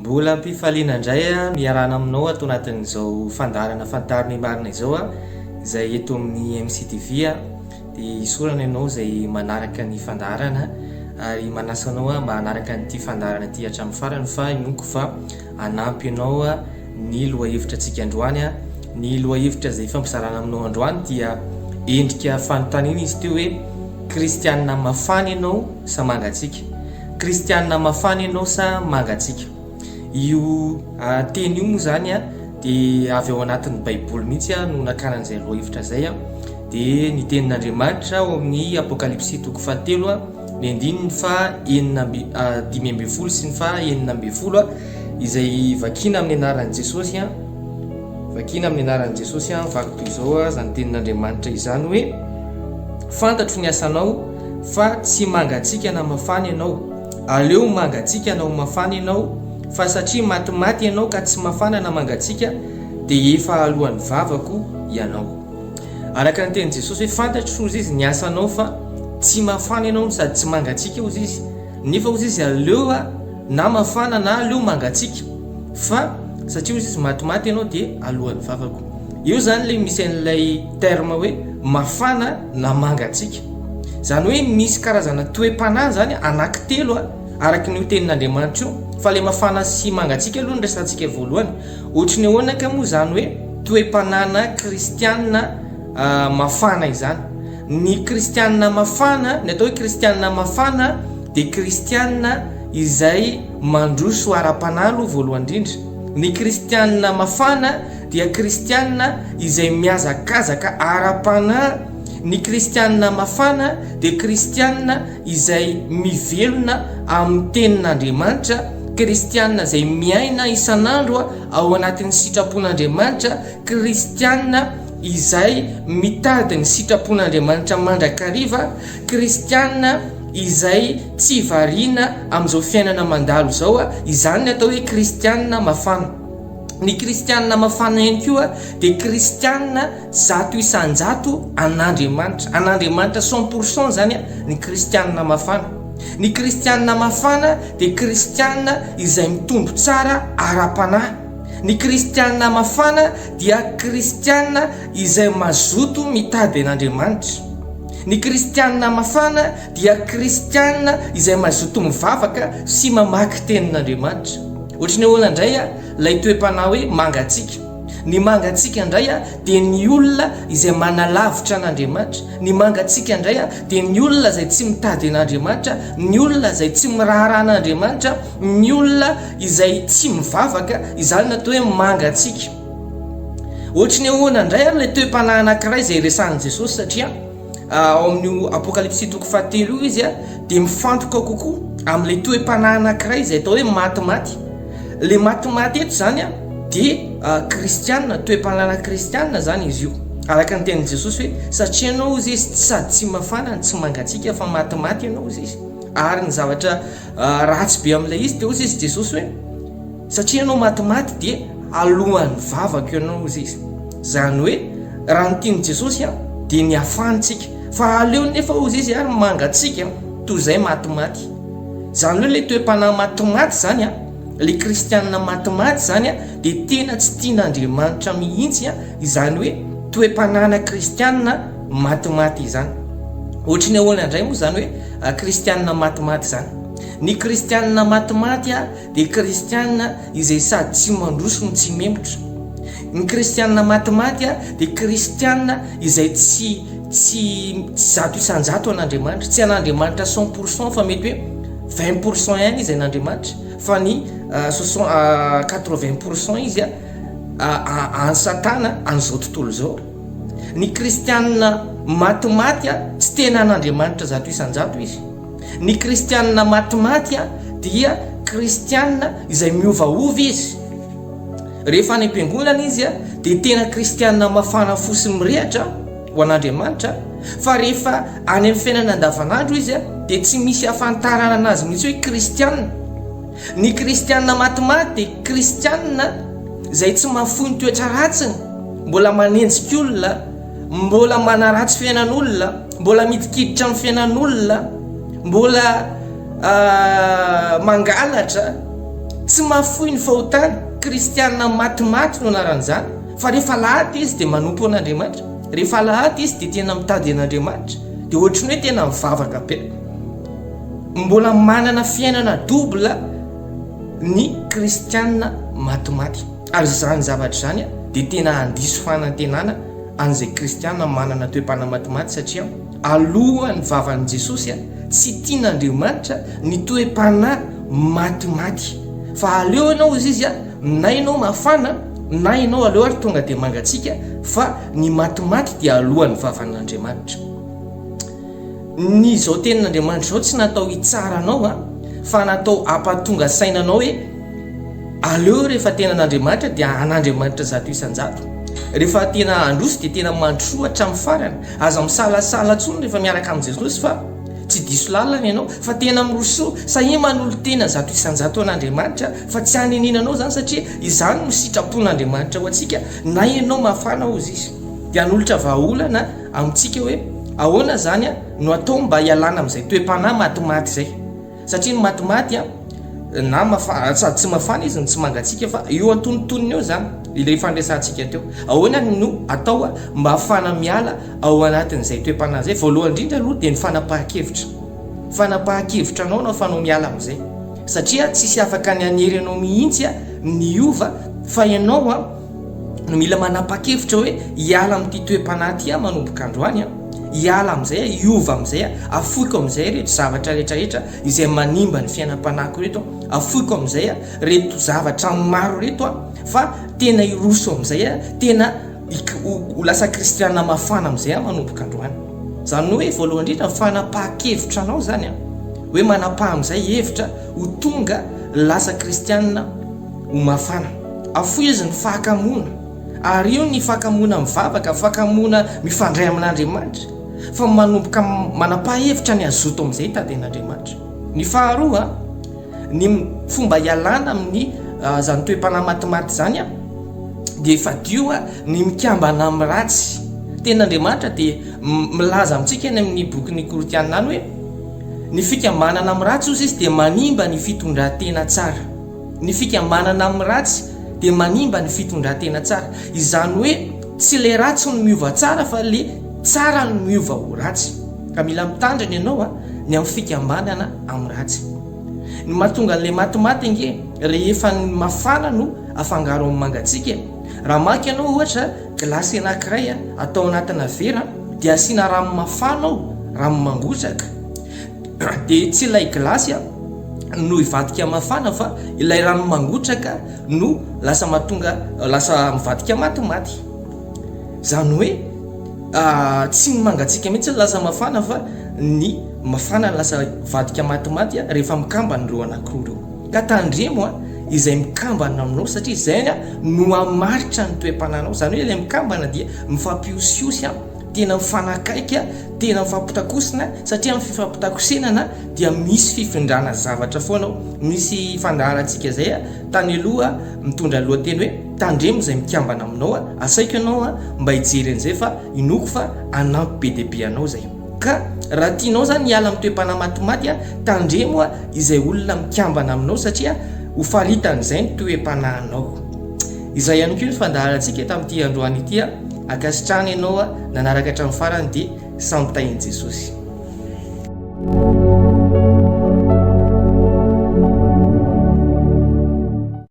Mbola ampifaliana indray miarana aminao ato anatin'izao fandarana fantariny marina izao izay eto amin'ny MCTV dia isorana ianao izay manaraka ny fandarana ary manasa anao mba hanaraka nyity fandarana ity hatramin'ny farany fa inoko fa hanampy ianao ny lohahevitra antsika androany ny lohahevitra izay fampizarana aminao androany dia endrika fanontaniana izy teo hoe kristianina mafana ianao sa mangatsika, kristianina mafana ianao sa mangatsika. Io teny io moa zany dia avy ao anatin'ny baiboly mihitsy no nakaran'izay lohahevitra izay dia ny tenin'Andriamanitra ao amin'ny apokalipsy toko 7 ny andininy fa 5:10 sy ny fa 9:10 izay vakina amin'ny anaran'i Jesosy vakina amin'ny anaran'i Jesosy vaky toy izao zany tenin'Andriamanitra izany hoe fantatro ny asanao fa tsy mangatsika na mafana ianao, aleo mangatsika na mafana ianao, fa satria matimaty ianao ka tsy mafana na mangatsika dia efa alohan'ny vavako ianao. Araka ny tenin' Jesosy hoe fantatro ozy izy ny asanao fa tsy mafana ianao sady tsy mangatsika ozy izy, nefa ozy izy aleo na mafana na aleo mangatsika, fa satria ozy izy matimaty ianao dia alohan'ny vavako. Io zany le misy an'ilay terme hoe mafana na mangatsika, zany hoe misy karazana toe-panahy zany anankitelo araka ny tenin'Andriamanitra io, fa le mafana sy mangatsika aloha nresantsika voalohany. Ohatra ny ahoana ka moa zany hoe toe-panahina kristianina mafana izany. Ny kristianina mafana, ny atao hoe kristianina mafana dia kristianina izay mandroso ara-panahy aloha voalohany indrindra. Ny kristianina mafana dia kristianina izay mihazakazaka ara-panahy. Ny kristianina mafana dia kristianina izay mivelona amin'ny tenin'Andriamanitra, kristianina izay miaina isan'andro ao anatin'ny sitrapon'Andriamanitra, kristianina izay mitady ny sitrapon'Andriamanitra mandrakariva, kristianina izay tsy variana amin'izao fiainana mandalo izao izany ny atao hoe kristianina mafana. Ny kristianina mafana ihany koa dia kristianina 100% an'Andriamanitra 100% zany ny kristianina mafana. Ny kristianina mafana dia kristianina izay mitombo tsara ara-panahy. Ny kristianina mafana dia kristianina izay mazoto mitady an'Andriamanitra. Ny kristianina mafana dia kristianina izay mazoto mivavaka sy mamaky tenin'Andriamanitra. Ohatra ny ahoana indray ilay toe-panahy hoe mangatsika. Ny mangatsika indray dia ny olona izay manalavitra an'Andriamanitra. Ny mangatsika indray dia ny olona izay tsy mitady an'Andriamanitra, ny olona izay tsy miraharaha an'Andriamanitra, ny olona izay tsy mivavaka, izany natao hoe mangatsika. Ohatra ny ahoana indray ilay toe-panahy anankiray izay resahan'i Jesosy, satria ao amin'ny apokalipsy toko 7 io izy dia mifantoka kokoa amin'ilay toe-panahy anankiray izay atao hoe matimaty. Le matimaty eto zany dia kristianina, toe-panahina kristianina zany izy io. Araka ny tenin' Jesosy hoe satria ianao izy sady tsy mafana tsy mangatsika fa matimaty ianao izy. Ary ny zavatra ratsy be amin'ilay izy dia ozy izy Jesosy hoe satria ianao matimaty dia alohan'ny vavako ianao izy. Zany hoe raha ny tian'i Jesosy dia ny afantsika, fa aleo nefa ozy izy ary mangatsika toy izay matimaty. Zany hoe le toe-panahy matimaty zany le kristianina matimaty zany dia tena tsy tian'Andriamanitra mihitsy izany hoe toe-panahina kristianina matimaty izany. Ohatra ny ahoana indray moa zany hoe kristianina matimaty zany. Ny kristianina matimaty dia kristianina izay sady tsy mandroso no tsy memotra. Ny kristianina matimaty dia kristianina izay tsy 100% an'Andriamanitra, tsy an'Andriamanitra 100% fa mety hoe 20% ihany izy an'Andriamanitra, fa ny 80% izy any satana an'izao tontolo izao. Ny kristianina matimaty tsy tena an'Andriamanitra 100% izy. Ny kristianina matimaty dia kristianina izay miovaova izy. Rehefa any am-piangonana izy dia tena kristianina mafana fosy mirehatra ho an'Andriamanitra, fa rehefa any amin'ny fiainana andavanandro izy dia tsy misy hafantarana anazy mihitsy hoe kristianina. Ny kristianina matimaty dia kristianina izay tsy mahafoy ny toetra ratsiny, mbola manenjika olona, mbola manaratsy fiainan'olona, mbola midikiditra amin'ny fiainan'olona, mbola mangalatra tsy mafoy ny fahotany kristianina matimaty no anaran'izany fa rehefa lahata izy dia manompo an'Andriamanitra, rehefa lahata izy dia tena mitady an'Andriamanitra, dia ohatrany hoe tena mivavaka be. Mbola manana fiainana dobla ny kristianina matimaty. Ary zany zavatra zany dia tena handiso fanantenana an'izay kristianina manana toe-pana matimaty, satria alohan'ny vavan'i Jesosy tsy tian'Andriamanitra ny toe-pana matimaty. Fa aleo ianao izy na ianao mafana na ianao aleo ary tonga dia mangatsika, fa ny matimaty dia alohan'ny vavan'Andriamanitra. Ny zao tenin'Andriamanitra zao tsy natao hitsara anao fa natao ampatonga sainanao hoe aleo rehefa tena an'Andriamanitra dia an'Andriamanitra zato isan-jato. Rehefa tena androso dia tena mandrosoa hatramin'ny farany. Aza misalasala tsony rehefa miaraka amin'i Jesosy fa tsy diso lalana ianao, fa tena mirosoa sahia manolo tena zato isan-jato an'Andriamanitra, fa tsy haninanao zany satria izany no sitrapon'Andriamanitra ho antsika. Na ianao mafana ozy izy dia hanolotra vahaolana amintsika hoe ahoana zany no atao mba hialana amin'izay toe-panahy matimaty izay, satria ny matimaty na sady tsy mafana izy no tsy mangatsika, fa eo antonontonony eo zany ilay fandraisantsika teo. Ahoana no atao mba hafana miala ao anatin'izay toe-panahy zay? Voalohany indrindra aloha dia ny fanapahan-kevitra. Fanapahan-kevitra anao fanao miala amin'izay, satria tsisy afaka ny anery anao mihitsy ny ova, fa ianao no mila manapa-kevitra hoe hiala amin'ity toe-panahy ty manomboka androany, hiala amin'izay, hiova amin'izay, afoiko amin'izay reto zavatra rehetrarehetra izay manimba ny fiainam-panahiko reto, afoiko amin'izay reto zavatra maro reto, fa tena hiroso amin'izay, tena ho lasa kristianina mafana amin'izay manomboka androany. Zany hoe voalohany indrindra fanapahan-kevitra anao zany hoe manapaha amin'izay hevitra ho tonga lasa kristianina ho mafana. Afoy izy ny fahakamoana, ary io ny fahakamoana mivavaka, fahakamoana mifandray amin'Andriamanitra, fa manomboka manapaha-hevitra ny azoto amin'izay taden'Andriamanitra. Ny faharoa, ny fomba hialana amin'ny zany toe-panahy matimaty zany dia efa dio ny mikambana amin'ny ratsy. Ten'Andriamanitra dia milaza amintsika eny amin'ny boky ny Korintianina any hoe ny fikambanana amin'ny ratsy ozy izy dia manimba ny fitondran-tena tsara. Ny fikambanana amin'ny ratsy dia manimba ny fitondran-tena tsara. Izany hoe tsy le ratsy no miova tsara, fa le tsara no miova ho ratsy. Ka mila mitandrina ianao ny amin'ny fikambanana amin'ny ratsy. Ny mahatonga an'ilay matimaty nge rehefa ny mafana no afangaro amin'ny mangatsika. Raha maka ianao ohatra glasy anankiray atao anatina vera dia asiana rano mafana ao, rano mangotraka, dia tsy ilay glasy no ivadika mafana, fa ilay rano mangotraka no lasa mivadika matimaty. Zany hoe tsy ny mangatsika mihitsy lasa mafana, fa ny mafana lasa vadika matimaty rehefa mikambana ireo anankiroa ireo. Ka tandremo izay mikambana aminao, satria izay no amaritra ny toe-pananao. Zany hoe ilay mikambana dia mifampiosiosy, tena mifanakaiky, tena mifampitakosina, satria amin'ny fifampitakosena dia misy fifindrana zavatra foana. Misy fandaharantsika zay tany aloha mitondra lohateny hoe tandremo izay mikambana aminao, asaiko ianao mba hijery an'izay fa inoko fa anampy be dia be anao zay. Ka raha tianao zany hiala amin'ny toe-panahy matimaty, tandremo izay olona mikambana aminao, satria ho faritan'izay ny toe-panahinao. Izay ihany koa ny fandaharantsika tamin'ity androany ity. Akasitrahana ianao nanaraka hatramin'ny farany dia sampitahin'i Jesosy.